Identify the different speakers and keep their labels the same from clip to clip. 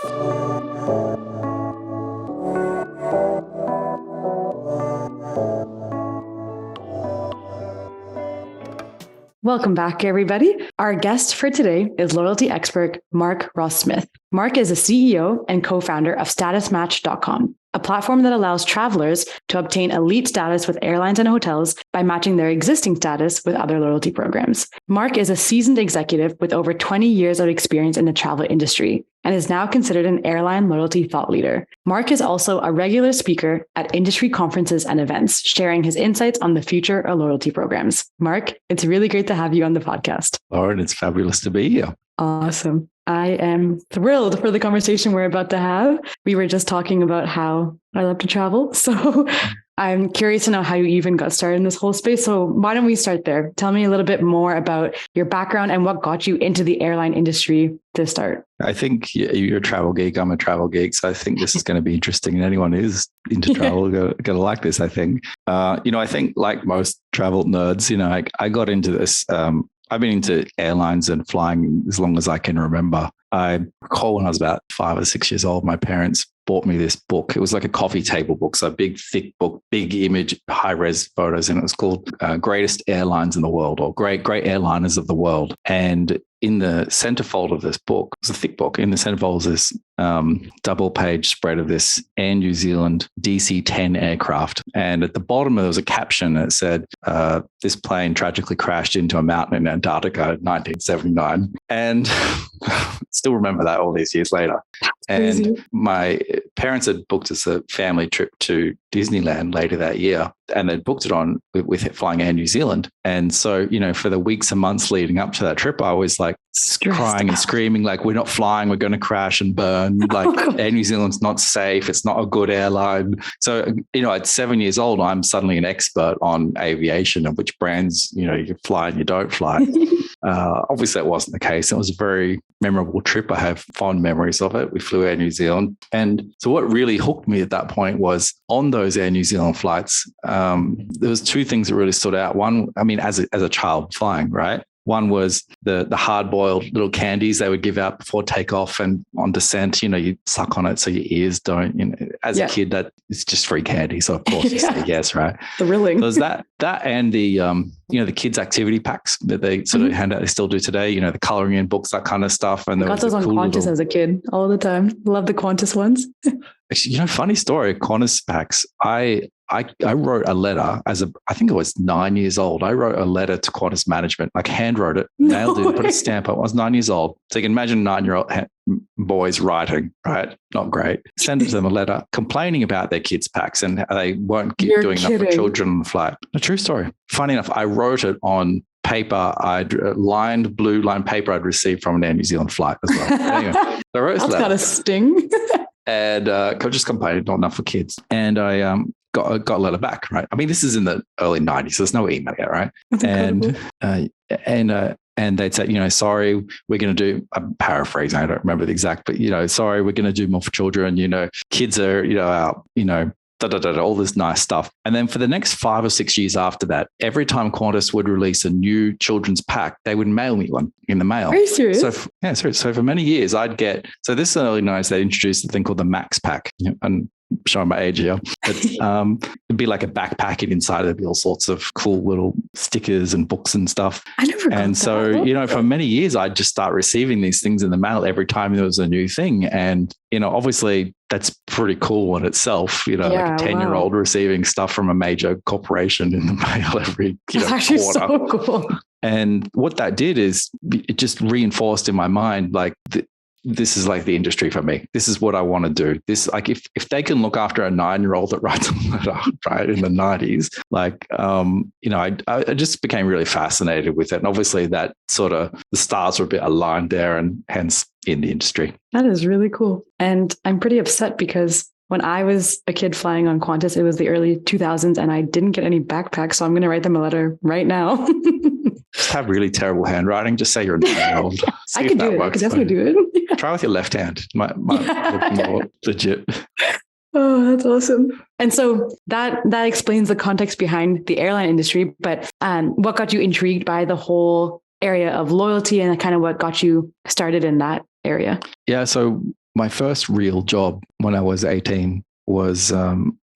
Speaker 1: Welcome back, everybody. Our guest for today is loyalty expert Mark Ross-Smith. Mark is a CEO and co-founder of StatusMatch.com, a platform that allows travelers to obtain elite status with airlines and hotels by matching their existing status with other loyalty programs. Mark is a seasoned executive with over 20 years of experience in the travel industry and is now considered an airline loyalty thought leader. Mark is also a regular speaker at industry conferences and events, sharing his insights on the future of loyalty programs. Mark, it's really great to have you on the podcast.
Speaker 2: Lauren, it's fabulous to be here.
Speaker 1: Awesome. I am thrilled for the conversation we're about to have. We were just talking about how I love to travel. So I'm curious to know how you even got started in this whole space. So why don't we start there? Tell me a little bit more about your background and what got you into the airline industry to start.
Speaker 2: I think you're a travel geek. I'm a travel geek. So I think this is going to be interesting. And anyone who's into travel going to like this, I think. I think like most travel nerds, I got into this. I've been into airlines and flying as long as I can remember. I recall when I was about 5 or 6 years old, my parents bought me this book. It was like a coffee table book, so a big, thick book, big image, high-res photos, and it was called Greatest Airlines in the World, or Great Airliners of the World. And in the centerfold of this book, it was a thick book, in the centerfold was this double-page spread of this Air New Zealand DC-10 aircraft. And at the bottom, there was a caption that said, this plane tragically crashed into a mountain in Antarctica in 1979. And still remember that all these years later. And my parents had booked us a family trip to Disneyland later that year, and they'd booked it on with flying Air New Zealand. And so, for the weeks and months leading up to that trip, I was like crying and screaming, like, we're not flying, we're going to crash and burn. Like Air New Zealand's not safe. It's not a good airline. So, at 7 years old, I'm suddenly an expert on aviation and which brands, you fly and you don't fly. Obviously, that wasn't the case. It was a very memorable trip. I have fond memories of it. We flew Air New Zealand. And so what really hooked me at that point was on those Air New Zealand flights, there was two things that really stood out. One, as a child flying, right? One was the hard-boiled little candies they would give out before takeoff and on descent. You suck on it so your ears don't. As a kid, that is just free candy. So of course you say yes, right?
Speaker 1: Thrilling.
Speaker 2: So there's that and the the kids' activity packs that they sort of hand out. They still do today. The coloring in books, that kind of stuff. And
Speaker 1: I got those on Qantas as a kid all the time. Love the Qantas ones.
Speaker 2: Actually, funny story. Qantas packs. I wrote a letter I think I was 9 years old. I wrote a letter to Qantas management, like hand wrote it, nailed it, put a stamp on it. I was 9 years old. So you can imagine 9-year-old boys writing, right? Not great. Send it to them a letter complaining about their kids' packs and they weren't doing enough for children on the flight. A true story. Funny enough, I wrote it on paper. Blue lined paper I'd received from an Air New Zealand flight as well. Anyway, so I wrote this letter.
Speaker 1: That's got a sting.
Speaker 2: And just complaining, not enough for kids. And I got a letter back, right? This is in the early 90s, so there's no email yet, right?
Speaker 1: That's
Speaker 2: and they'd say, sorry, we're going to do, I'm paraphrasing, I don't remember the exact, but, sorry, we're going to do more for children, kids are, out, all this nice stuff. And then for the next 5 or 6 years after that, every time Qantas would release a new children's pack, they would mail me one in the mail.
Speaker 1: Are you serious?
Speaker 2: So for many years I'd get, so this is early 90s, they introduced a thing called the Max Pack. And showing my age here. But it'd be like a backpack, and inside there'd be all sorts of cool little stickers and books and stuff.
Speaker 1: I never got
Speaker 2: And
Speaker 1: that.
Speaker 2: so, for many years, I'd just start receiving these things in the mail every time there was a new thing. And, obviously that's pretty cool in itself, like a 10-year-old receiving stuff from a major corporation in the mail every
Speaker 1: That's actually
Speaker 2: quarter.
Speaker 1: so cool.
Speaker 2: And what that did is it just reinforced in my mind, like, this is like the industry for me. This is what I want to do. This, like, if they can look after a 9-year-old that writes a letter, right, in the 90s, like, I just became really fascinated with it. And obviously that sort of, the stars were a bit aligned there, and hence in the industry.
Speaker 1: That is really cool. And I'm pretty upset because when I was a kid flying on Qantas, it was the early 2000s and I didn't get any backpacks. So I'm going to write them a letter right now.
Speaker 2: Just have really terrible handwriting. Just say you're a 9-year-old.
Speaker 1: I could do it. I could definitely do it.
Speaker 2: Try with your left hand. Might look more legit.
Speaker 1: Oh, that's awesome. And so that explains the context behind the airline industry. But what got you intrigued by the whole area of loyalty and kind of what got you started in that area?
Speaker 2: Yeah. So my first real job when I was 18 was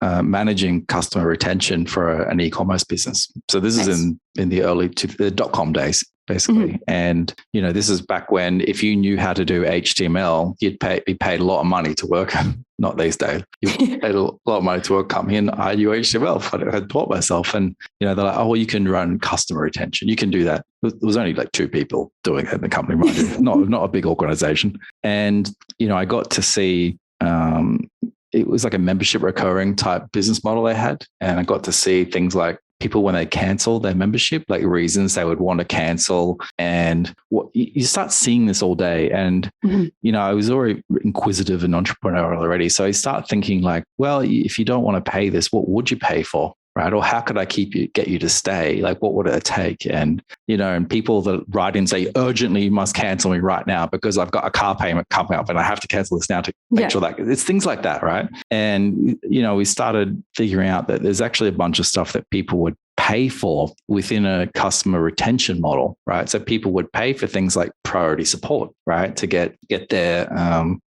Speaker 2: managing customer retention for an e-commerce business. So this is in the early the .com days, basically. And, this is back when if you knew how to do HTML, you'd be paid a lot of money to work. Not these days. You paid a lot of money to work. Come in, I knew HTML. I had taught myself. And, they're like, oh, well, you can run customer retention. You can do that. There was only like 2 people doing it in the company, mind you. Not a big organization. And, I got to see, it was like a membership recurring type business model they had. And I got to see things like people when they cancel their membership, like reasons they would want to cancel. And what you start seeing this all day. And, I was already inquisitive and entrepreneurial already. So I start thinking like, well, if you don't want to pay this, what would you pay for? Right? Or how could I get you to stay? Like, what would it take? And, and people that write in say, urgently, you must cancel me right now because I've got a car payment coming up and I have to cancel this now to make sure that it's things like that. Right. And, we started figuring out that there's actually a bunch of stuff that people would pay for within a customer retention model. Right. So people would pay for things like priority support, right. To get their,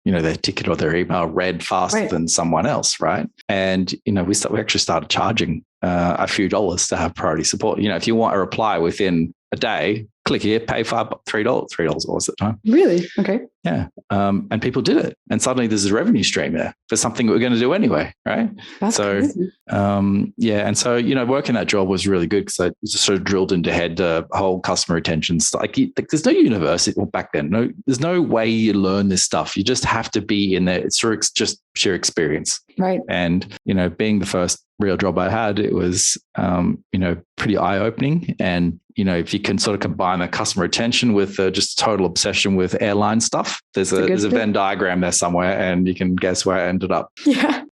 Speaker 2: their ticket or their email read faster than someone else, right? And, we actually started charging a few dollars to have priority support. If you want a reply within a day, click here, pay $3. $3 was at the time.
Speaker 1: Really? Okay.
Speaker 2: Yeah. And people did it. And suddenly there's a revenue stream there for something that we're going to do anyway, right?
Speaker 1: That's crazy.
Speaker 2: And so, working that job was really good because I just sort of drilled into head the whole customer retention stuff. Like there's no university, well, back then, there's no way you learn this stuff. You just have to be in there. It's just sheer experience.
Speaker 1: Right.
Speaker 2: And, being the first real job I had, it was, pretty eye-opening. And, if you can sort of combine the customer retention with just total obsession with airline stuff, there's a Venn diagram there somewhere and you can guess where I ended up.
Speaker 1: Yeah,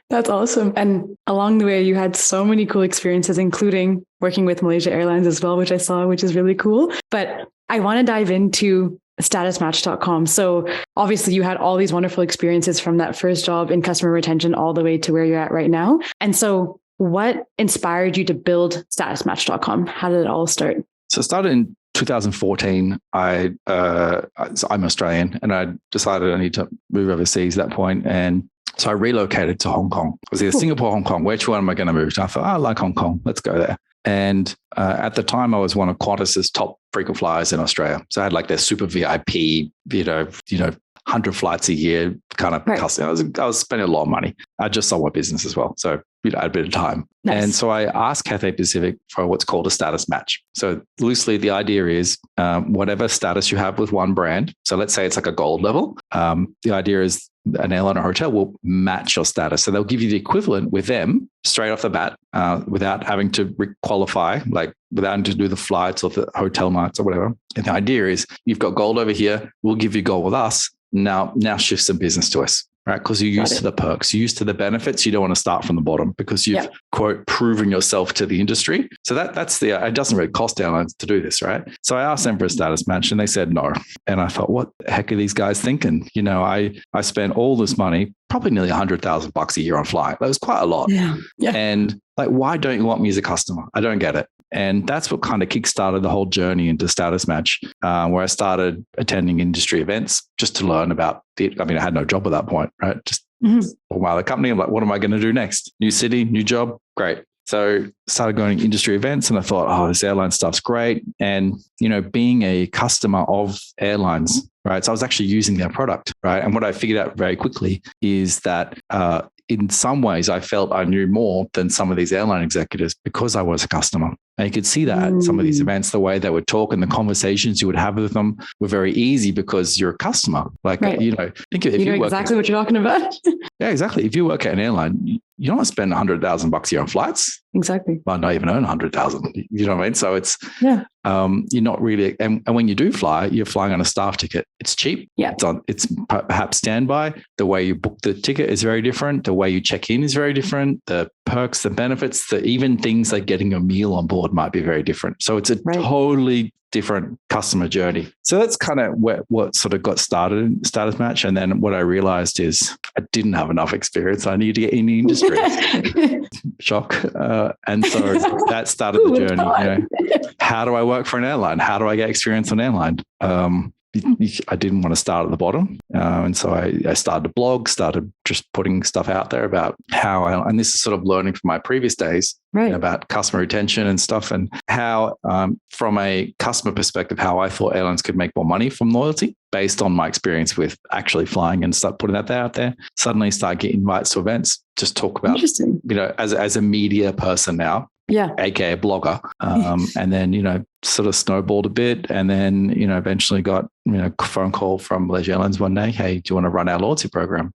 Speaker 1: that's awesome. And along the way, you had so many cool experiences, including working with Malaysia Airlines as well, which I saw, which is really cool. But I want to dive into statusmatch.com. So obviously you had all these wonderful experiences from that first job in customer retention all the way to where you're at right now. And so what inspired you to build statusmatch.com? How did it all start?
Speaker 2: So it started in 2014. I'm Australian and I decided I need to move overseas at that point. And so I relocated to Hong Kong. It was either Singapore, Hong Kong. Which one am I going to move to? I thought, I like Hong Kong. Let's go there. And at the time, I was one of Qantas's top frequent flyers in Australia. So I had like their super VIP, 100 flights a year kind of customer. I was spending a lot of money. I just sold my business as well. So I had a bit of time. Nice. And so I asked Cathay Pacific for what's called a status match. So loosely, the idea is whatever status you have with one brand. So let's say it's like a gold level. The idea is an airline or hotel will match your status. So they'll give you the equivalent with them straight off the bat without having to qualify, like without having to do the flights or the hotel nights or whatever. And the idea is you've got gold over here. We'll give you gold with us. Now shift some business to us. Right. Because you're used to the perks, you're used to the benefits. You don't want to start from the bottom because you've, quote, proven yourself to the industry. So that's it doesn't really cost airlines to do this. Right. So I asked them for a status match and they said no. And I thought, what the heck are these guys thinking? I spent all this money, probably nearly $100,000 a year on flying. That was quite a lot. Yeah. And like, why don't you want me as a customer? I don't get it. And that's what kind of kickstarted the whole journey into Status Match, where I started attending industry events just to learn about it. I mean, I had no job at that point, right? Just while the company, I'm like, what am I going to do next? New city, new job, great. So started going to industry events and I thought, oh, this airline stuff's great. And, being a customer of airlines, right? So I was actually using their product, right? And what I figured out very quickly is that in some ways I felt I knew more than some of these airline executives because I was a customer. And you could see that at some of these events, the way they would talk and the conversations you would have with them were very easy because you're a customer. Like, think of it.
Speaker 1: You know exactly what you're talking about.
Speaker 2: Yeah, exactly. If you work at an airline, you don't want to spend $100,000 a year on flights.
Speaker 1: Exactly.
Speaker 2: Well, not even earn 100,000. You know what I mean? So it's, you're not really, and when you do fly, you're flying on a staff ticket. It's cheap. Yeah. It's perhaps standby. The way you book the ticket is very different. The way you check in is very different. The perks, the benefits, even things like getting a meal on board might be very different. So it's a totally different customer journey. So that's kind of what sort of got started in Status Match. And then what I realized is I didn't have enough experience. I needed to get in the industry. Shock. And so that started the journey. How do I work for an airline? How do I get experience on an airline? I didn't want to start at the bottom. And so I started a blog, started just putting stuff out there about and this is sort of learning from my previous days,
Speaker 1: right,
Speaker 2: about customer retention and stuff, and how, from a customer perspective, how I thought airlines could make more money from loyalty based on my experience with actually flying, and start putting that out there. Suddenly start getting invites to events, just talk about, as a media person now, aka a blogger, and then sort of snowballed a bit, and then eventually got a phone call from Malaysia Airlines one day. Hey, do you want to run our loyalty program?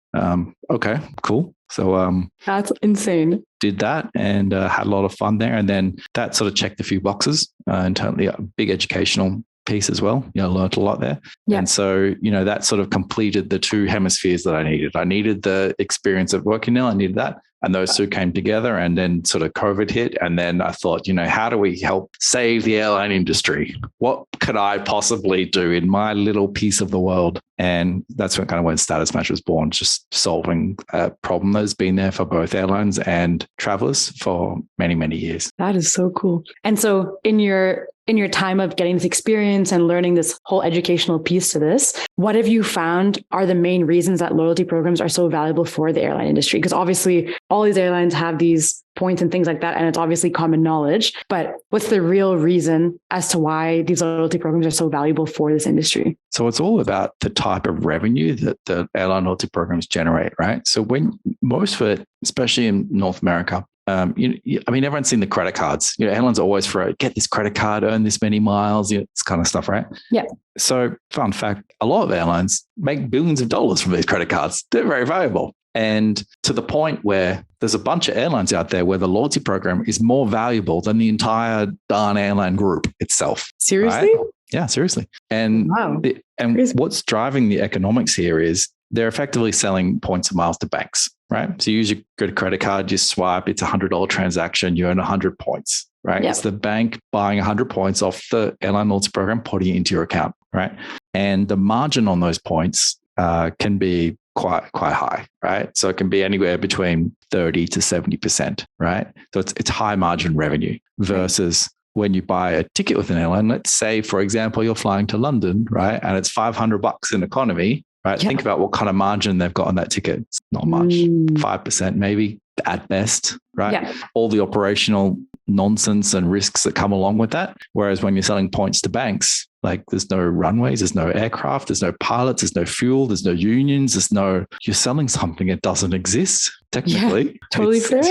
Speaker 2: Okay, cool. So
Speaker 1: that's insane.
Speaker 2: Did that and had a lot of fun there, and then that sort of checked a few boxes, and totally a big educational piece as well. Learned a lot there.
Speaker 1: Yeah.
Speaker 2: And so, that sort of completed the two hemispheres that I needed. I needed the experience of working there. I needed that. And those two came together, and then sort of COVID hit. And then I thought, how do we help save the airline industry? What could I possibly do in my little piece of the world? And that's when Status Match was born, just solving a problem that's been there for both airlines and travelers for many, many years.
Speaker 1: That is so cool. And so in your time of getting this experience and learning this whole educational piece to this, what have you found are the main reasons that loyalty programs are so valuable for the airline industry? Because obviously all these airlines have these points and things like that, and it's obviously common knowledge, but what's the real reason as to why these loyalty programs are so valuable for this industry?
Speaker 2: So it's all about the type of revenue that the airline loyalty programs generate, right? So when most of it, especially in North America, everyone's seen the credit cards. Airlines are always for get this credit card, earn this many miles, this kind of stuff, right?
Speaker 1: Yeah.
Speaker 2: So fun fact, a lot of airlines make billions of dollars from these credit cards. They're very valuable. And to the point where there's a bunch of airlines out there where the loyalty program is more valuable than the entire darn airline group itself.
Speaker 1: Seriously?
Speaker 2: Right? Yeah, seriously. And
Speaker 1: wow.
Speaker 2: Crazy. What's driving the economics here is they're effectively selling points and miles to banks, right? So you use your credit card, you swipe, it's $100 transaction, you earn 100 points, right?
Speaker 1: Yep.
Speaker 2: It's the bank buying 100 points off the airline loyalty program, putting it into your account, right? And the margin on those points can be quite high, right? So it can be anywhere between 30 to 70%, right? So it's high margin revenue versus when you buy a ticket with an airline. Let's say, for example, you're flying to London, right? And it's $500 in economy, right? Yeah. Think about what kind of margin they've got on that ticket. It's not much, 5% maybe at best, right? Yeah. All the operational nonsense and risks that come along with that. Whereas when you're selling points to banks, like there's no runways, there's no aircraft, there's no pilots, there's no fuel, there's no unions, you're selling something that doesn't exist technically.
Speaker 1: Yeah, totally fair.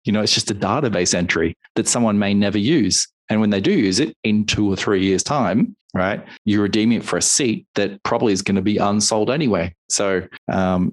Speaker 2: It's just a database entry that someone may never use. And when they do use it in 2 or 3 years' time, right, you're redeeming it for a seat that probably is going to be unsold anyway. So, so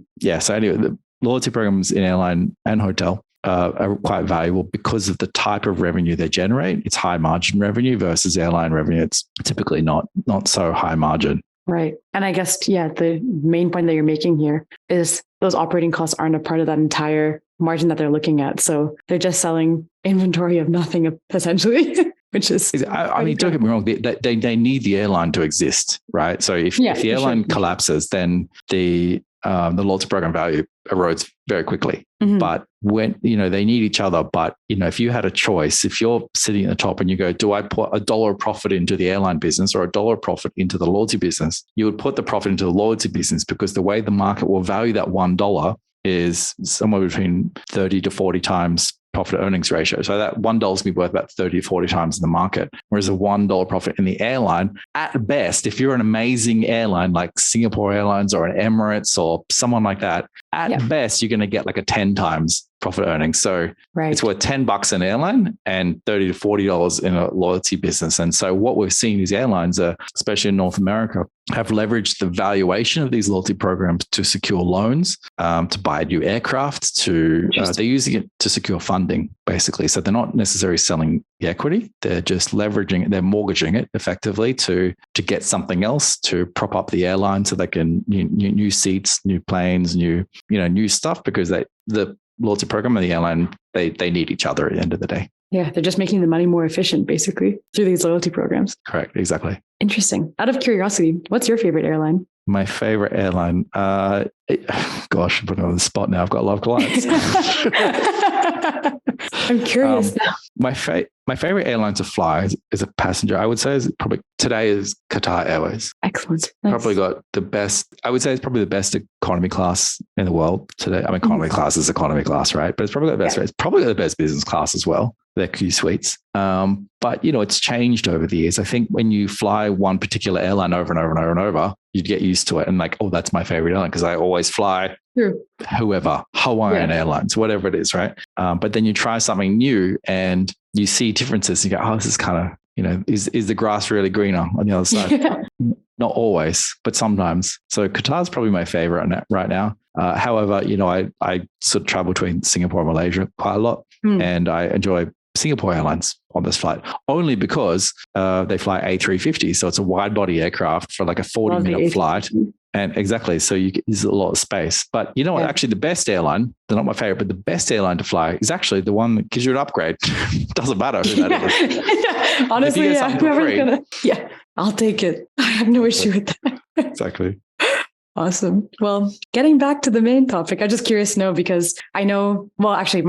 Speaker 2: anyway, the loyalty programs in airline and hotel are quite valuable because of the type of revenue they generate. It's high margin revenue versus airline revenue. It's typically not so high margin.
Speaker 1: Right. And I guess, the main point that you're making here is those operating costs aren't a part of that entire margin that they're looking at. So they're just selling inventory of nothing, essentially. Which is,
Speaker 2: don't get me wrong, they need the airline to exist, right? So if the airline collapses, then the loyalty program value erodes very quickly. Mm-hmm. But when, they need each other. But, if you had a choice, if you're sitting at the top and you go, do I put $1 of profit into the airline business or $1 of profit into the loyalty business? You would put the profit into the loyalty business because the way the market will value that $1 is somewhere between 30 to 40 times profit earnings ratio. So that $1 is going to be worth about 30 to 40 times in the market. Whereas a $1 profit in the airline, at best, if you're an amazing airline like Singapore Airlines or an Emirates or someone like that, at best, you're going to get like a 10 times profit earnings. So it's worth $10 an airline and $30 to $40 in a loyalty business. And so what we've seen is airlines, especially in North America, have leveraged the valuation of these loyalty programs to secure loans, to buy new aircraft, they're using it to secure funding, basically. So they're not necessarily selling the equity. They're just leveraging it. They're mortgaging it effectively to get something else to prop up the airline so they can new seats, new planes, new stuff, because the loyalty program and the airline, they need each other at the end of the day.
Speaker 1: Yeah, they're just making the money more efficient, basically, through these loyalty programs.
Speaker 2: Correct, exactly.
Speaker 1: Interesting. Out of curiosity, what's your favorite airline?
Speaker 2: My favorite airline, gosh, I'm putting on the spot now. I've got a lot of clients.
Speaker 1: I'm curious now.
Speaker 2: My favorite airline to fly is a passenger. I would say is probably today is Qatar Airways.
Speaker 1: Excellent. Nice.
Speaker 2: Probably got the best. I would say it's probably the best economy class in the world today. I mean, economy class is economy class, right? But it's probably the best. It's probably the best business class as well. Their Q suites. But it's changed over the years. I think when you fly one particular airline over and over and over and over, you'd get used to it and like, oh, that's my favorite airline because I always fly whoever, Hawaiian Airlines, whatever it is, right? But then you try something new and you see differences. And you go, oh, this is kind of, is the grass really greener on the other side? Not always, but sometimes. So Qatar is probably my favorite right now. However, I sort of travel between Singapore and Malaysia quite a lot, and I enjoy Singapore Airlines on this flight only because they fly A350. So it's a wide body aircraft for like a 40-minute flight. And exactly. So there's a lot of space. But you know what? Actually, the best airline, they're not my favorite, but the best airline to fly is actually the one that gives you an upgrade. Doesn't matter who that is.
Speaker 1: Honestly, I'll take it. I have no issue with that.
Speaker 2: Exactly.
Speaker 1: Awesome. Well, getting back to the main topic, I'm just curious to know because I know, well, actually,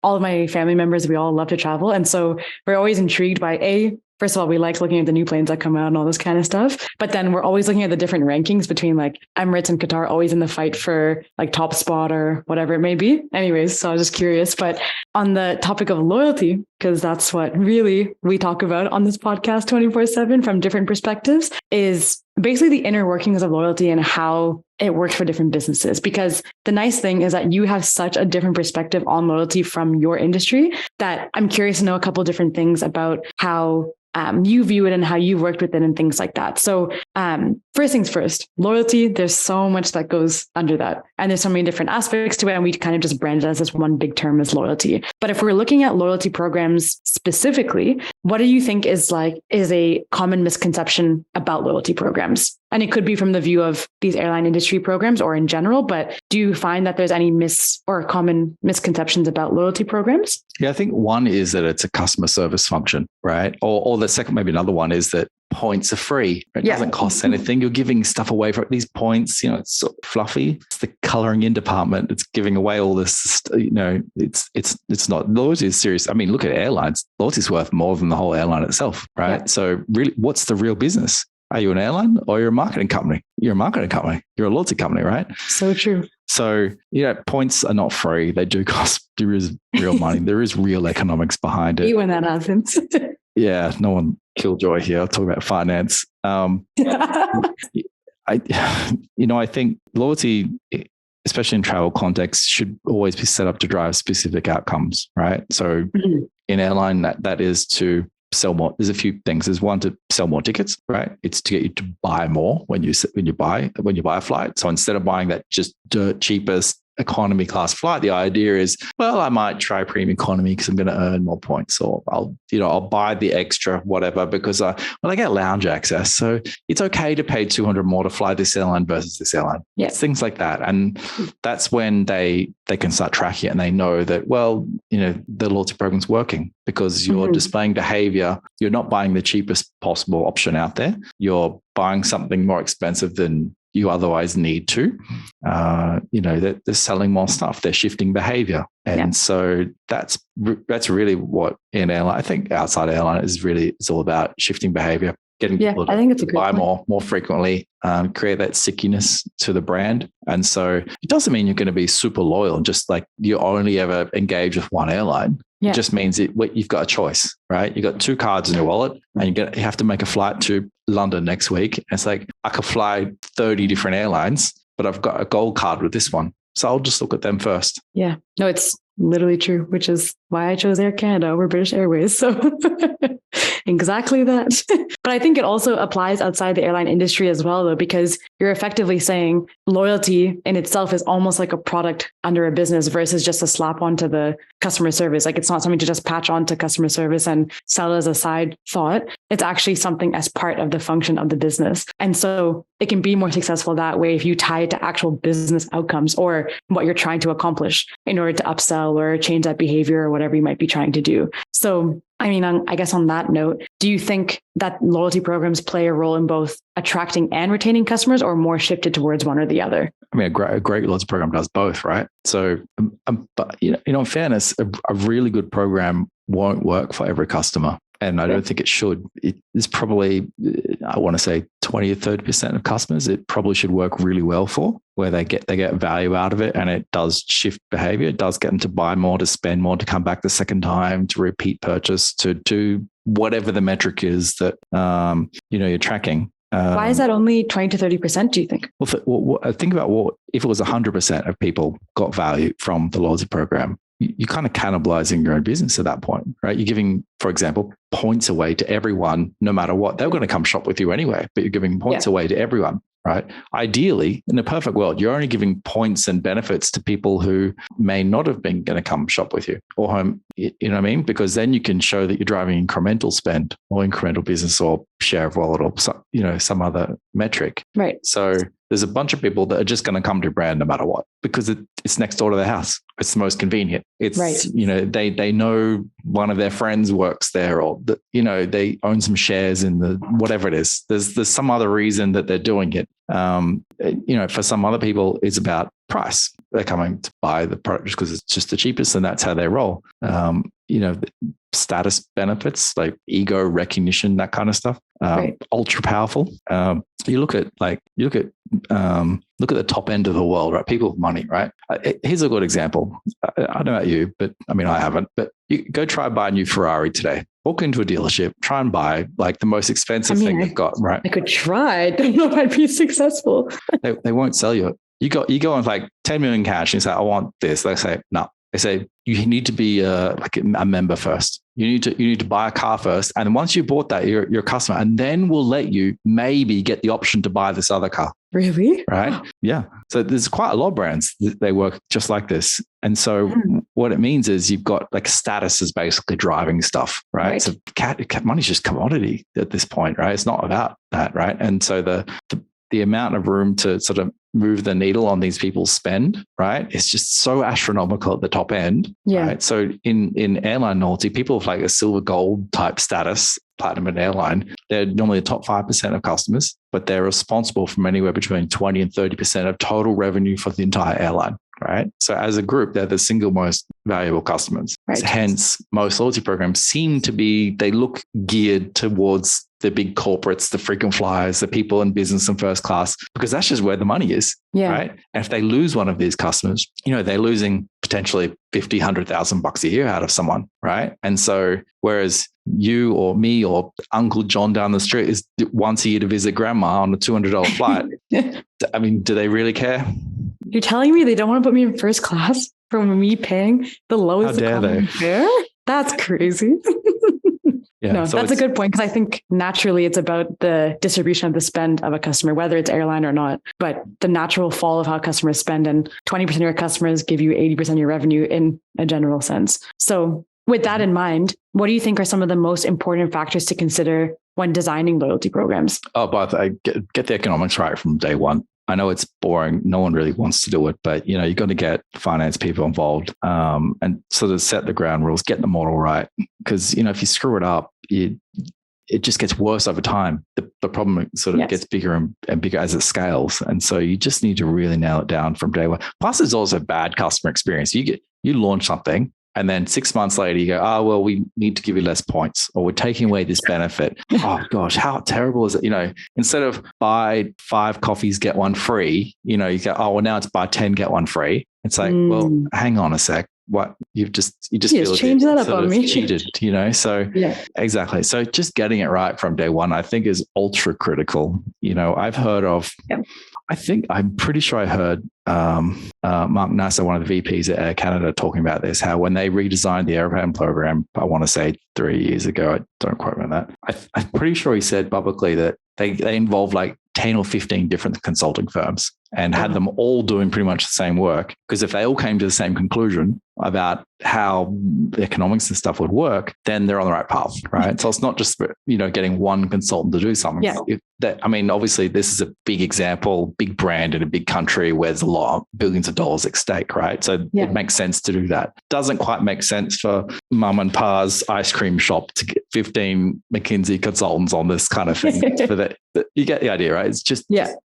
Speaker 1: all of my family members, we all love to travel. And so we're always intrigued by first of all, we like looking at the new planes that come out and all this kind of stuff. But then we're always looking at the different rankings between like Emirates and Qatar, always in the fight for like top spot or whatever it may be. Anyways, so I was just curious. But on the topic of loyalty, because that's what really we talk about on this podcast 24/7 from different perspectives, is basically the inner workings of loyalty and how it works for different businesses. Because the nice thing is that you have such a different perspective on loyalty from your industry that I'm curious to know a couple of different things about how you view it and how you've worked with it and things like that. So first things first, loyalty, there's so much that goes under that. And there's so many different aspects to it. And we kind of just brand it as this one big term as loyalty. But if we're looking at loyalty programs specifically, what do you think is a common misconception about loyalty programs? And it could be from the view of these airline industry programs or in general, but do you find that there's any common misconceptions about loyalty programs?
Speaker 2: Yeah, I think one is that it's a customer service function, right? Or the second, maybe another one is that points are free. It doesn't cost anything. You're giving stuff away for these points. It's sort of fluffy. It's the coloring in department. It's giving away all this. It's not. Loyalty is serious. I mean, look at airlines. Loyalty is worth more than the whole airline itself, right? Yeah. So really, what's the real business? Are you an airline or you're a marketing company? You're a marketing company. You're a loyalty company, right?
Speaker 1: So true.
Speaker 2: So, points are not free. They do cost. There is real money. There is real economics behind it.
Speaker 1: When that happens.
Speaker 2: Yeah, no one killjoy here. I'll talk about finance. I think loyalty, especially in travel context, should always be set up to drive specific outcomes, right? So in airline, that is to sell more. There's a few things. There's one, to sell more tickets, right? It's to get you to buy more when you buy a flight. So instead of buying that just dirt cheapest economy class flight, the idea is, well, I might try premium economy because I'm going to earn more points, or I'll buy the extra whatever because I get lounge access. So it's okay to pay $200 more to fly this airline versus this airline. Yeah. It's things like that. And that's when they can start tracking it and they know that, well, the loyalty program's working because you're displaying behavior. You're not buying the cheapest possible option out there. You're buying something more expensive than you otherwise need to. They're selling more stuff. They're shifting behavior. And so that's really what in airline, I think outside airline it's all about shifting behavior, getting people to buy more frequently, create that stickiness to the brand. And so it doesn't mean you're going to be super loyal, just like you only ever engage with one airline. Yeah. It just means you've got a choice, right? You've got 2 cards in your wallet and you have to make a flight to London next week. And it's like, I could fly 30 different airlines, but I've got a gold card with this one. So I'll just look at them first. Yeah.
Speaker 1: No, it's literally true, which is why I chose Air Canada over British Airways. So exactly that. But I think it also applies outside the airline industry as well, though, because you're effectively saying loyalty in itself is almost like a product under a business versus just a slap onto the customer service. Like it's not something to just patch onto customer service and sell as a side thought. It's actually something as part of the function of the business. And so it can be more successful that way if you tie it to actual business outcomes or what you're trying to accomplish in order to upsell lifestyle or change that behavior or whatever you might be trying to do. So, I mean, I guess on that note, do you think that loyalty programs play a role in both attracting and retaining customers, or more shifted towards one or the other?
Speaker 2: I mean, a great loyalty program does both, right? So, but in fairness, a really good program won't work for every customer. And I don't think it should. It's probably, I want to say 20 or 30% of customers, it probably should work really well for, where they get value out of it, and it does shift behavior. It does get them to buy more, to spend more, to come back the second time, to repeat purchase, to do whatever the metric is that you're tracking.
Speaker 1: Why is that only 20 to 30%, do you think?
Speaker 2: Well, think about if it was 100% of people got value from the loyalty program. You're kind of cannibalizing your own business at that point, right? You're giving, for example, points away to everyone, no matter what. They're going to come shop with you anyway, but you're giving points away to everyone, right? Ideally, in a perfect world, you're only giving points and benefits to people who may not have been going to come shop with you or home. You know what I mean? Because then you can show that you're driving incremental spend or incremental business or share of wallet or some other metric.
Speaker 1: Right.
Speaker 2: So there's a bunch of people that are just going to come to your brand no matter what, because it's next door to their house. It's the most convenient. It's, right. They know one of their friends works there, or they own some shares in the, whatever it is. There's some other reason that they're doing it. For some other people, it's about price. They're coming to buy the product just because it's just the cheapest, and that's how they roll. Status benefits like ego recognition, that kind of stuff. Right. Ultra powerful. You look at the top end of the world, right? People with money, right? Here's a good example. I don't know about you, but I mean, I haven't. But you go try and buy a new Ferrari today. Walk into a dealership, try and buy like the most expensive thing they've got, right?
Speaker 1: I could try. I don't know if I'd be successful.
Speaker 2: They won't sell you it. You go on like 10 million cash and you say, I want this. They say, no. They say, you need to be a member first. You need to buy a car first. And once you bought that, you're a customer. And then we'll let you maybe get the option to buy this other car.
Speaker 1: Really?
Speaker 2: Right? Yeah. So there's quite a lot of brands that they work just like this. And so what it means is you've got like status is basically driving stuff, right? So money's just commodity at this point, right? It's not about that, right? And so the amount of room to sort of move the needle on these people's spend, right? It's just so astronomical at the top end. Yeah. Right? So in airline loyalty, people with like a silver gold type status, platinum and airline, they're normally the top 5% of customers, but they're responsible for anywhere between 20 and 30% of total revenue for the entire airline. Right. So as a group, they're the single most valuable customers. Right. So hence, most loyalty programs they look geared towards the big corporates, the frequent flyers, the people in business and first class, because that's just where the money is. Yeah. Right. And if they lose one of these customers, they're losing potentially $50,000-$100,000 a year out of someone. Right. And so whereas you or me or Uncle John down the street is once a year to visit grandma on a $200 flight. I mean, do they really care?
Speaker 1: You're telling me they don't want to put me in first class from me paying the lowest common fare? That's crazy.
Speaker 2: Yeah,
Speaker 1: no, so that's a good point, because I think naturally it's about the distribution of the spend of a customer, whether it's airline or not, but the natural fall of how customers spend, and 20% of your customers give you 80% of your revenue in a general sense. So with that in mind, what do you think are some of the most important factors to consider when designing loyalty programs?
Speaker 2: Oh, but I get the economics right from day one. I know it's boring. No one really wants to do it, but you've got to get finance people involved and sort of set the ground rules, get the model right. Because, if you screw it up, it just gets worse over time. The problem sort of gets bigger and bigger as it scales. And so you just need to really nail it down from day one. Plus, there's also bad customer experience. You launch something, and then 6 months later, you go, oh, well, we need to give you less points, or we're taking away this benefit. Oh, gosh, how terrible is it? Instead of buy 5 coffees, get one free, you go, oh, well, now it's buy 10, get one free. It's like, well, hang on a sec. What you just feel
Speaker 1: change that up on me.
Speaker 2: Cheated, So exactly. So just getting it right from day one, I think, is ultra critical. I've heard of, I'm pretty sure I heard Mark Nasser, one of the VPs at Air Canada, talking about this, how when they redesigned the airplane program, I want to say 3 years ago. I don't quite remember that. I'm pretty sure he said publicly that they involved like 10 or 15 different consulting firms and had them all doing pretty much the same work. Because if they all came to the same conclusion about how the economics and stuff would work, then they're on the right path, right? So it's not just, getting one consultant to do something. Yeah. Obviously this is a big example, big brand in a big country where there's a lot of billions of dollars at stake, right? So it makes sense to do that. Doesn't quite make sense for mum and pa's ice cream shop to get 15 McKinsey consultants on this kind of thing. You get the idea, right? It's just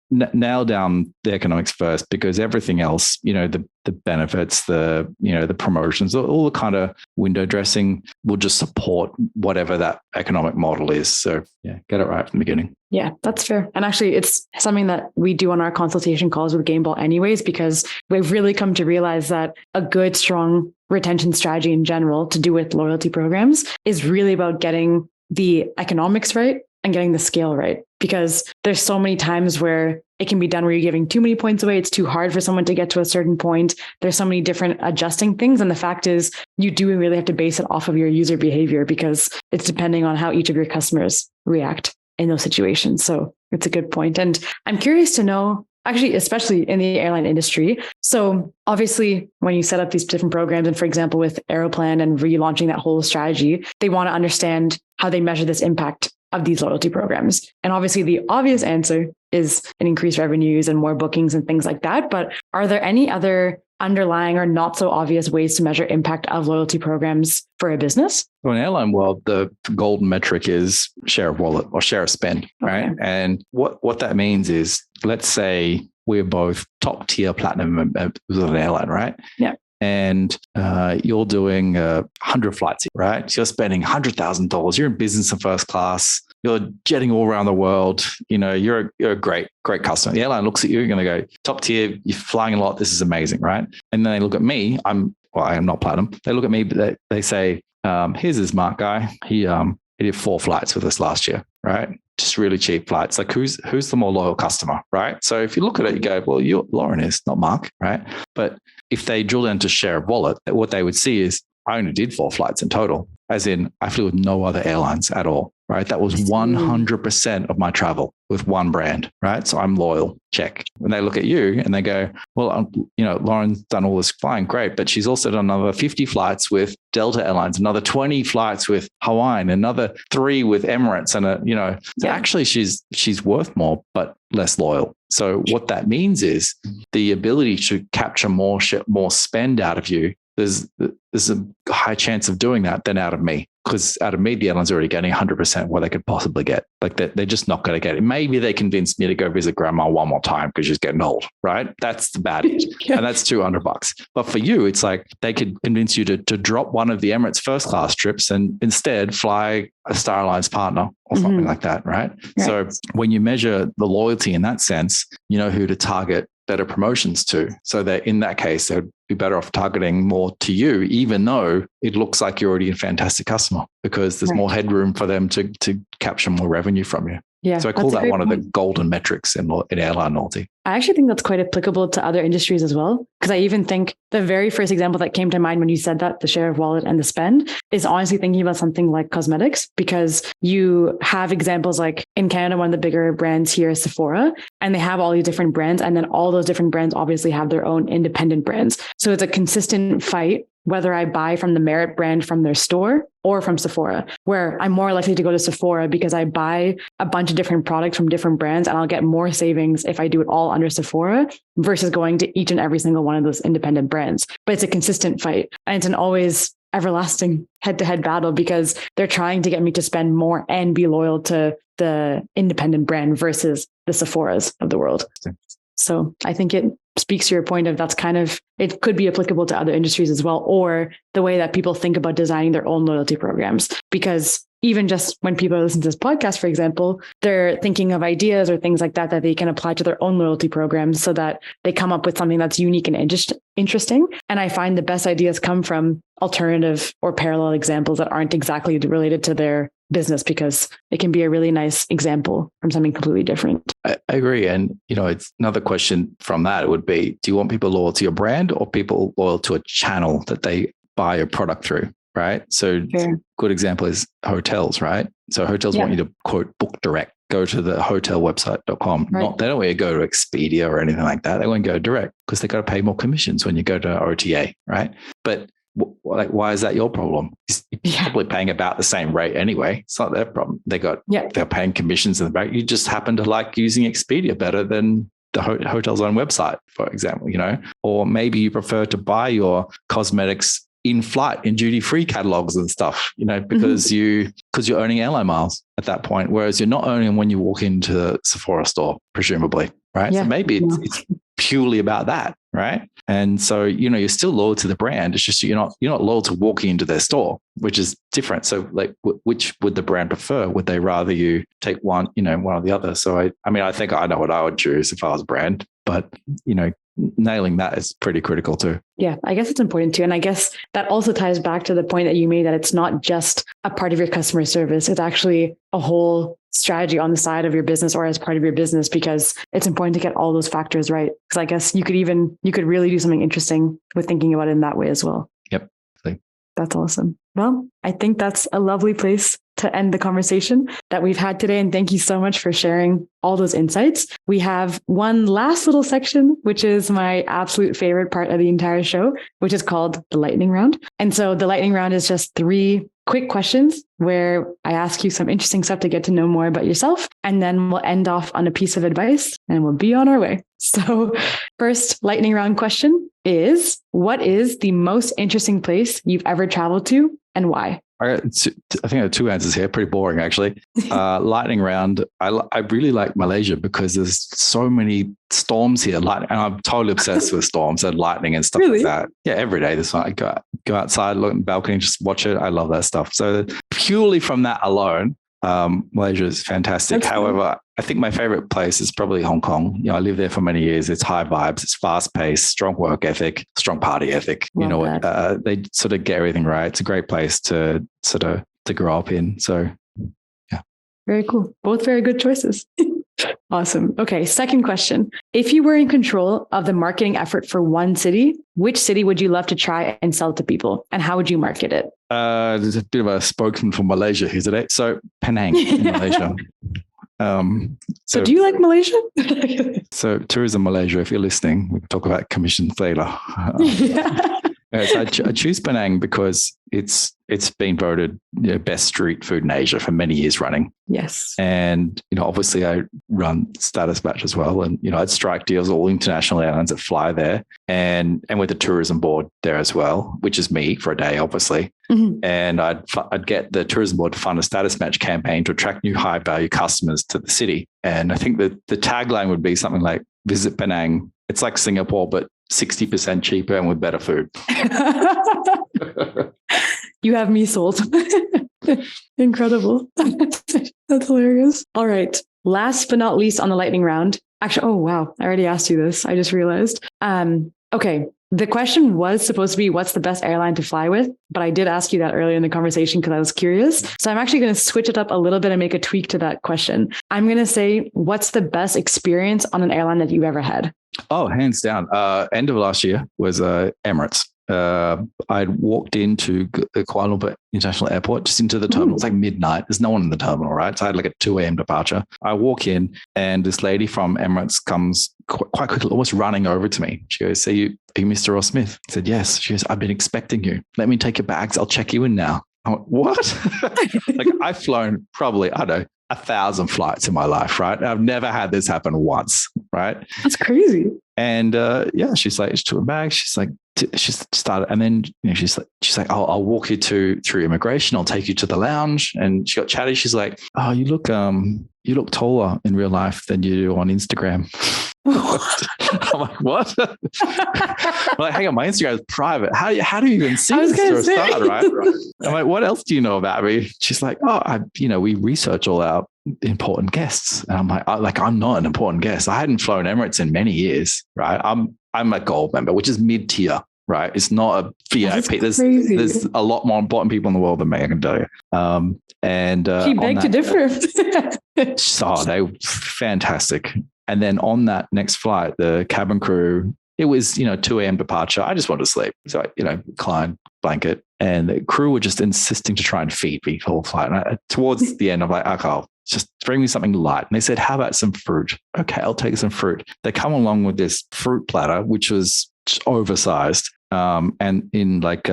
Speaker 2: nail down the economics first, because everything else, the benefits, the promotions, all the kind of window dressing will just support whatever that economic model is. So get it right from the beginning.
Speaker 1: Yeah, that's fair. And actually, it's something that we do on our consultation calls with Gameball anyways, because we've really come to realize that a good, strong retention strategy in general to do with loyalty programs is really about getting the economics right and getting the scale right. Because there's so many times where it can be done where you're giving too many points away. It's too hard for someone to get to a certain point. There's so many different adjusting things. And the fact is, you do really have to base it off of your user behavior, because it's depending on how each of your customers react in those situations. So it's a good point. And I'm curious to know, actually, especially in the airline industry. So obviously, when you set up these different programs, and for example, with Aeroplan and relaunching that whole strategy, they want to understand how they measure this impact of these loyalty programs. And obviously the obvious answer is an increased revenues and more bookings and things like that. But are there any other underlying or not so obvious ways to measure impact of loyalty programs for a business?
Speaker 2: So in airline world, the golden metric is share of wallet or share of spend, right? Okay. And what that means is, let's say we're both top tier platinum members of an airline, right? Yeah. And you're doing 100 flights, right? So you're spending $100,000. You're in business and first class. You're jetting all around the world. You're a great customer. The airline looks at you, you're going to go, top tier, you're flying a lot. This is amazing, right? And then they look at me. I am not platinum. They look at me, but they say, here's this Mark guy. He did 4 flights with us last year, right? Just really cheap flights. Like who's the more loyal customer, right? So if you look at it, you go, well, Lauren is, not Mark, right? But if they drill down to share of wallet, what they would see is, I only did 4 flights in total, as in I flew with no other airlines at all, right? That was 100% of my travel with one brand, right? So I'm loyal, check. When they look at you and they go, well, Lauren's done all this flying, great, but she's also done another 50 flights with Delta Airlines, another 20 flights with Hawaiian, another 3 with Emirates, and so actually she's worth more, but less loyal. So what that means is the ability to capture more spend out of you. There's a high chance of doing that than out of me, because out of me, the airline's already getting 100% what they could possibly get. Like they're just not going to get it. Maybe they convince me to go visit grandma one more time because she's getting old, right? That's about it. And that's $200. But for you, it's like they could convince you to drop one of the Emirates first class trips and instead fly a Star Alliance partner or something like that, right? So when you measure the loyalty in that sense, you know who to target better promotions to. So that in that case, they'd be better off targeting more to you, even though it looks like you're already a fantastic customer, because there's more headroom for them to capture more revenue from you. Yeah, so I call that one of the golden metrics in airline loyalty. I
Speaker 1: actually think that's quite applicable to other industries as well. Because I even think the very first example that came to mind when you said that, the share of wallet and the spend, is honestly thinking about something like cosmetics, because you have examples like in Canada, one of the bigger brands here is Sephora, and they have all these different brands. And then all those different brands obviously have their own independent brands. So it's a consistent fight whether I buy from the Merit brand from their store or from Sephora, where I'm more likely to go to Sephora because I buy a bunch of different products from different brands and I'll get more savings if I do it all under Sephora versus going to each and every single one of those independent brands. But it's a consistent fight, and it's an always everlasting head-to-head battle because they're trying to get me to spend more and be loyal to the independent brand versus the Sephoras of the world. So I think it speaks to your point of it could be applicable to other industries as well, or the way that people think about designing their own loyalty programs. Because even just when people listen to this podcast, for example, they're thinking of ideas or things like that they can apply to their own loyalty programs so that they come up with something that's unique and interesting. And I find the best ideas come from alternative or parallel examples that aren't exactly related to their business, because it can be a really nice example from something completely different.
Speaker 2: I agree. And, it's another question from that would be, do you want people loyal to your brand or people loyal to a channel that they buy a product through? right? So
Speaker 1: Fair.
Speaker 2: good example is hotels, right? So hotels want you to quote book direct, go to the hotelwebsite.com.
Speaker 1: Right.
Speaker 2: They don't want you to go to Expedia or anything like that. They want to go direct because they got to pay more commissions when you go to OTA, right? But like, why is that your problem? You're probably paying about the same rate anyway. It's not their problem. They're paying commissions in the back. You just happen to like using Expedia better than the hotel's own website, for example, or maybe you prefer to buy your cosmetics in flight in duty-free catalogs and stuff, because you're earning airline miles at that point, whereas you're not earning them when you walk into the Sephora store, presumably, right? Yeah. So maybe it's purely about that, right? And so, you're still loyal to the brand. It's just you're not loyal to walking into their store, which is different. So like, which would the brand prefer? Would they rather you take one, one or the other? So I think I know what I would choose if I was a brand, but nailing that is pretty critical too.
Speaker 1: Yeah, I guess it's important too. And I guess that also ties back to the point that you made that it's not just a part of your customer service. It's actually a whole strategy on the side of your business or as part of your business, because it's important to get all those factors right. Because I guess you could really do something interesting with thinking about it in that way as well.
Speaker 2: Yep.
Speaker 1: That's awesome. Well, I think that's a lovely place to end the conversation that we've had today. And thank you so much for sharing all those insights. We have one last little section, which is my absolute favorite part of the entire show, which is called the lightning round. And so the lightning round is just 3 quick questions where I ask you some interesting stuff to get to know more about yourself. And then we'll end off on a piece of advice and we'll be on our way. So first lightning round question is, what is the most interesting place you've ever traveled to and why?
Speaker 2: I think I have 2 answers here. Pretty boring, actually. Lightning round. I really like Malaysia because there's so many storms here. And I'm totally obsessed with storms and lightning and stuff like that. Yeah, every day. This one, I go outside, look at the balcony, just watch it. I love that stuff. So purely from that alone, Malaysia is fantastic. However, I think my favorite place is probably Hong Kong. I lived there for many years. It's high vibes. It's fast paced, strong work ethic, strong party ethic. They sort of get everything right. It's a great place to grow up in. So, yeah.
Speaker 1: Very cool. Both very good choices. Awesome. Okay. Second question. If you were in control of the marketing effort for one city, which city would you love to try and sell to people? And how would you market it?
Speaker 2: There's a bit of a spokesman for Malaysia here today. So Penang in Malaysia.
Speaker 1: So do you like Malaysia?
Speaker 2: So Tourism Malaysia, if you're listening, we can talk about commissions later. So I choose Penang because it's been voted best street food in Asia for many years running.
Speaker 1: Yes.
Speaker 2: And, obviously I run Status Match as well. And, I'd strike deals, all international airlines that fly there and with the tourism board there as well, which is me for a day, obviously. Mm-hmm. And I'd get the tourism board to fund a Status Match campaign to attract new high value customers to the city. And I think that the tagline would be something like, visit Penang. It's like Singapore, but 60% cheaper and with better food.
Speaker 1: You have me sold. Incredible. That's hilarious. All right. Last but not least on the lightning round. Actually, oh, wow. I already asked you this. I just realized. Okay. The question was supposed to be, what's the best airline to fly with? But I did ask you that earlier in the conversation because I was curious. So I'm actually going to switch it up a little bit and make a tweak to that question. I'm going to say, what's the best experience on an airline that you've ever had?
Speaker 2: Oh, hands down. End of last year was Emirates. I'd walked into Kuala Lumpur International Airport, just into the terminal. It's like midnight. There's no one in the terminal, right? So I had like a 2 a.m. departure. I walk in and this lady from Emirates comes quite quickly, almost running over to me. She goes, are you Mr. Ross Smith? I said, yes. She goes, I've been expecting you. Let me take your bags. I'll check you in now. I went, what? Like I've flown probably, I don't know, 1,000 flights in my life, right? I've never had this happen once, right?
Speaker 1: That's crazy.
Speaker 2: And she's like, she took her bag. She's like, she started, and then she's like, oh, I'll walk you through immigration. I'll take you to the lounge. And she got chatty. She's like, oh, you look taller in real life than you do on Instagram. I'm like, what? I'm like, hang on, my Instagram is private. How do you even see this for a start, right? I'm like, what else do you know about me? She's like, oh, we research all our important guests. And I'm like, I'm not an important guest. I hadn't flown Emirates in many years, right? I'm a gold member, which is mid-tier, right? It's not a VIP. There's a lot more important people in the world than me, I can tell you.
Speaker 1: She begged to differ.
Speaker 2: So they were fantastic. And then on that next flight, the cabin crew, it was, 2 a.m. departure. I just wanted to sleep. So, reclined, blanket, And the crew were just insisting to try and feed me the whole flight. And towards the end, I'm like, okay, just bring me something light. And they said, how about some fruit? Okay, I'll take some fruit. They come along with this fruit platter, which was oversized. And in like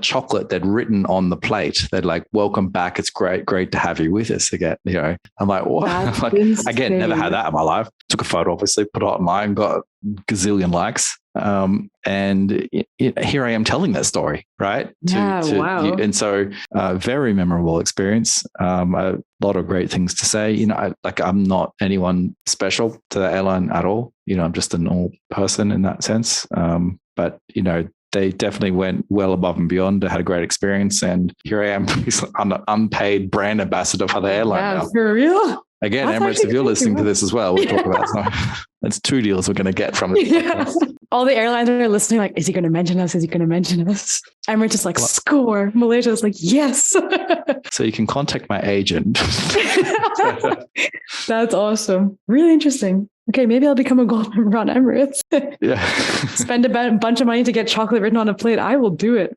Speaker 2: chocolate, they'd written on the plate, they'd like, welcome back. It's great to have you with us again. I'm like, what? Like, again, never had that in my life. Took a photo, obviously, put it online, got a gazillion likes. And here I am telling that story, right?
Speaker 1: Wow.
Speaker 2: And so very memorable experience. A lot of great things to say. I'm not anyone special to the airline at all. I'm just a normal person in that sense. But they definitely went well above and beyond. I had a great experience, and here I am, I'm an unpaid brand ambassador for the airline now.
Speaker 1: For real?
Speaker 2: Again, Emirates, if you're listening to this as well, we'll talk about it. That's 2 deals we're going to get from it.
Speaker 1: Yeah. All the airlines are listening, like, is he going to mention us? Is he going to mention us? Emirates is like, score. Malaysia is like, yes.
Speaker 2: So you can contact my agent.
Speaker 1: That's awesome. Really interesting. Okay, maybe I'll become a gold member on Emirates.
Speaker 2: Yeah.
Speaker 1: Spend a bunch of money to get chocolate written on a plate. I will do it.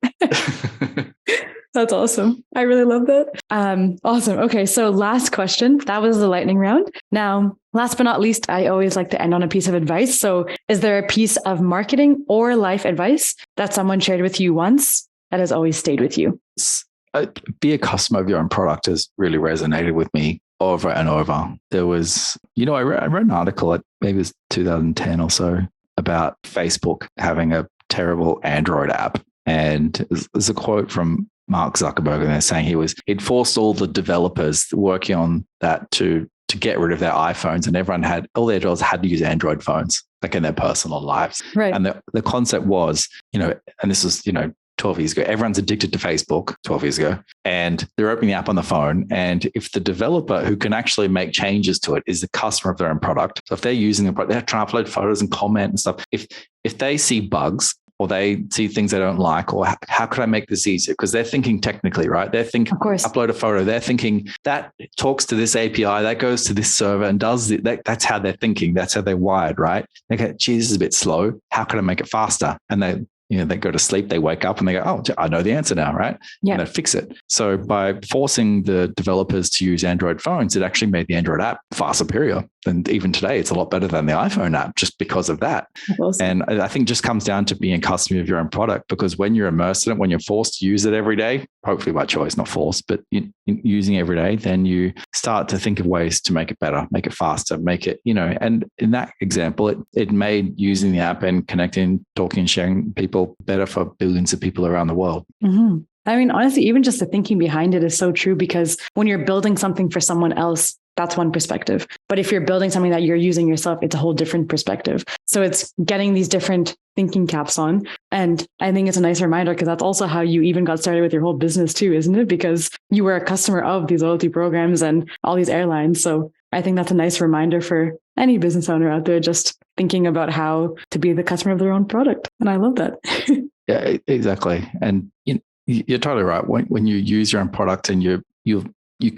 Speaker 1: That's awesome. I really love that. Awesome. Okay, so last question. That was the lightning round. Now, last but not least, I always like to end on a piece of advice. So is there a piece of marketing or life advice that someone shared with you once that has always stayed with you?
Speaker 2: Be a customer of your own product has really resonated with me over and over. There was, I read an article, maybe it was 2010 or so, about Facebook having a terrible Android app. And there's a quote from Mark Zuckerberg, and they're saying he'd forced all the developers working on that to get rid of their iPhones, and all their developers had to use Android phones, like in their personal lives.
Speaker 1: Right.
Speaker 2: And the concept was, and this was, 12 years ago, everyone's addicted to Facebook 12 years ago, and they're opening the app on the phone. And if the developer who can actually make changes to it is the customer of their own product, so if they're using the product, they're trying to upload photos and comment and stuff. If they see bugs, or they see things they don't like, or how could I make this easier? Because they're thinking technically, right? They're thinking, of course, upload a photo. They're thinking that talks to this API, that goes to this server and does it. That's how they're thinking. That's how they're wired, right? They go, geez, this is a bit slow. How can I make it faster? And they go to sleep, they wake up and they go, oh, I know the answer now, right? Yeah. And they fix it. So by forcing the developers to use Android phones, it actually made the Android app far superior. And even today, it's a lot better than the iPhone app just because of that. Awesome. And I think it just comes down to being a customer of your own product, because when you're immersed in it, when you're forced to use it every day, hopefully by choice, not forced, but using it every day, then you start to think of ways to make it better, make it faster, make it, and in that example, it made using the app and connecting, talking and sharing people better for billions of people around the world.
Speaker 1: Mm-hmm. I mean, honestly, even just the thinking behind it is so true, because when you're building something for someone else, that's one perspective. But if you're building something that you're using yourself, it's a whole different perspective. So it's getting these different thinking caps on. And I think it's a nice reminder, because that's also how you even got started with your whole business too, isn't it? Because you were a customer of these loyalty programs and all these airlines. So I think that's a nice reminder for any business owner out there, just thinking about how to be the customer of their own product. And I love that.
Speaker 2: Yeah, exactly. And you're totally right. When you use your own product and you're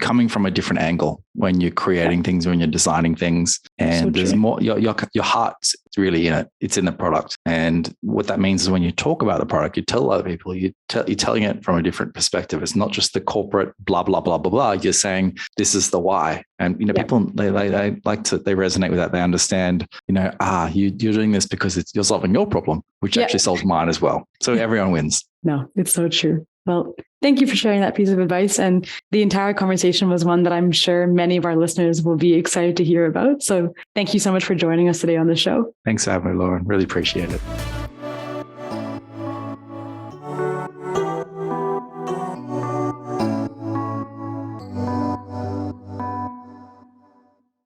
Speaker 2: coming from a different angle when you're creating things, when you're designing things, and so there's more, your heart's really in it. It's in the product. And what that means is when you talk about the product, you tell other people, you're telling it from a different perspective. It's not just the corporate blah, blah, blah, blah, blah. You're saying, this is the why. And, people, they resonate with that. They understand, you're doing this because you're solving your problem, which actually solves mine as well. So everyone wins. No,
Speaker 1: it's so true. Well, thank you for sharing that piece of advice. And the entire conversation was one that I'm sure many of our listeners will be excited to hear about. So thank you so much for joining us today on the show.
Speaker 2: Thanks for having me, Lauren. Really appreciate it.